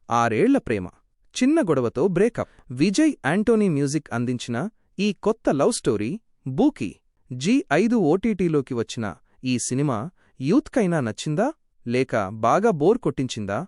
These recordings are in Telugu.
ఆరేళ్ల ప్రేమ, చిన్న గొడవతో బ్రేకప్. విజయ్ యాంటోనీ మ్యూజిక్ అందించిన ఈ కొత్త లవ్ స్టోరీ బూకీ. G5 ఓటీటీలోకి వచ్చిన ఈ సినిమా యూత్కైనా నచ్చిందా లేక బాగా బోర్ కొట్టించిందా?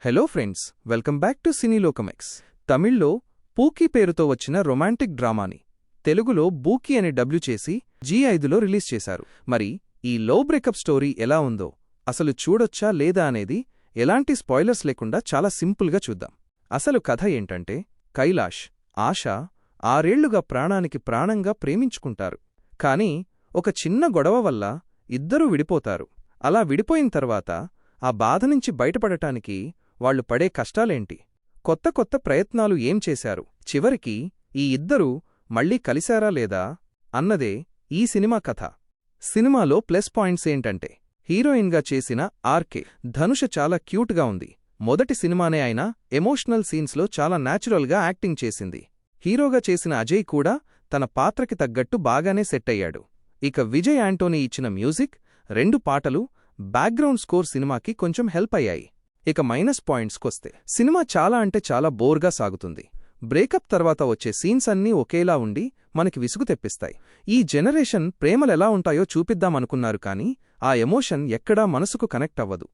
Hello friends, welcome back to సినీలోకమెక్స్. తమిళ్లో పూకీ పేరుతో వచ్చిన రొమాంటిక్ డ్రామాని తెలుగులో బూకీ అని డబ్ల్యూ చేసి G5లో రిలీజ్ చేశారు. మరి ఈ లో బ్రేకప్ స్టోరీ ఎలా ఉందో, అసలు చూడొచ్చా లేదా అనేది ఎలాంటి స్పాయిలర్స్ లేకుండా చాలా సింపుల్గా చూద్దాం. అసలు కథ ఏంటంటే, కైలాష్, ఆశ 6 ఏళ్లుగా ప్రాణానికి ప్రాణంగా ప్రేమించుకుంటారు. కాని ఒక చిన్న గొడవ వల్ల ఇద్దరూ విడిపోతారు. అలా విడిపోయిన తర్వాత ఆ బాధనుంచి బయటపడటానికి వాళ్లు పడే కష్టాలేంటి, కొత్త కొత్త ప్రయత్నాలు ఏం చేశారు, చివరికి ఈ ఇద్దరూ మళ్లీ కలిశారా లేదా అన్నదే ఈ సినిమా కథ. సినిమాలో ప్లస్ పాయింట్స్ ఏంటంటే, హీరోయిన్గా చేసిన ఆర్కే ధనుష చాలా క్యూట్గా ఉంది. మొదటి సినిమానే అయినా ఎమోషనల్ సీన్స్లో చాలా న్యాచురల్గా యాక్టింగ్ చేసింది. హీరోగా చేసిన అజయ్ కూడా తన పాత్రకి తగ్గట్టు బాగానే సెట్ అయ్యాడు. ఇక విజయ్ యాంటోనీ ఇచ్చిన మ్యూజిక్, 2 పాటలు, బ్యాక్గ్రౌండ్ స్కోర్ సినిమాకి కొంచెం హెల్ప్ అయ్యాయి. ఇక మైనస్ పాయింట్స్కొస్తే, సినిమా చాలా అంటే చాలా బోర్గా సాగుతుంది. బ్రేకప్ తర్వాత వచ్చే సీన్స్ అన్నీ ఒకేలా ఉండి మనకి విసుగు తెప్పిస్తాయి. ఈ జనరేషన్ ప్రేమలెలా ఉంటాయో చూపిద్దామనుకున్నారు కానీ ఆ ఎమోషన్ ఎక్కడా మనసుకు కనెక్ట్ అవ్వదు.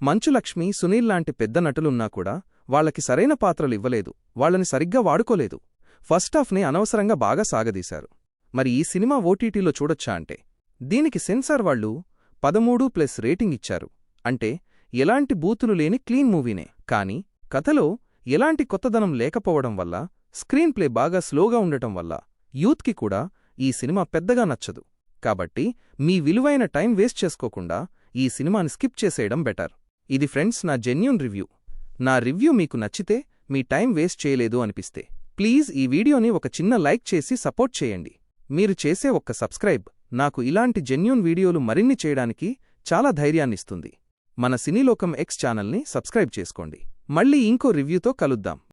మంచు లక్ష్మి, సునీల్ లాంటి పెద్ద నటులున్నా కూడా వాళ్లకి సరైన పాత్రలు ఇవ్వలేదు, వాళ్లని సరిగ్గా వాడుకోలేదు. ఫస్ట్ హాఫ్ని అనవసరంగా బాగా సాగదీశారు. మరి ఈ సినిమా ఓటీటీలో చూడొచ్చా అంటే, దీనికి సెన్సార్ వాళ్లు 13+ రేటింగ్ ఇచ్చారు. అంటే ఎలాంటి బూతులు లేని క్లీన్ మూవీనే. కానీ కథలో ఎలాంటి కొత్తదనం లేకపోవడం వల్ల, స్క్రీన్ ప్లే బాగా స్లోగా ఉండటం వల్ల యూత్కి కూడా ఈ సినిమా పెద్దగా నచ్చదు. కాబట్టి మీ విలువైన టైం వేస్ట్ చేసుకోకుండా ఈ సినిమాని స్కిప్ చేసేయడం బెటర్. ఇది ఫ్రెండ్స్ నా జెన్యూన్ రివ్యూ. నా రివ్యూ మీకు నచ్చితే, మీ టైం వేస్ట్ చేయలేదు అనిపిస్తే ప్లీజ్ ఈ వీడియోని ఒక చిన్న లైక్ చేసి సపోర్ట్ చేయండి. మీరు చేసే ఒక్క సబ్స్క్రైబ్ నాకు ఇలాంటి జెన్యూన్ వీడియోలు మరిన్ని చేయడానికి చాలా ధైర్యాన్నిస్తుంది. మన సినీలోకం ఎక్స్ ఛానల్ని సబ్స్క్రైబ్ చేసుకోండి. మళ్ళీ ఇంకో రివ్యూతో కలుద్దాం.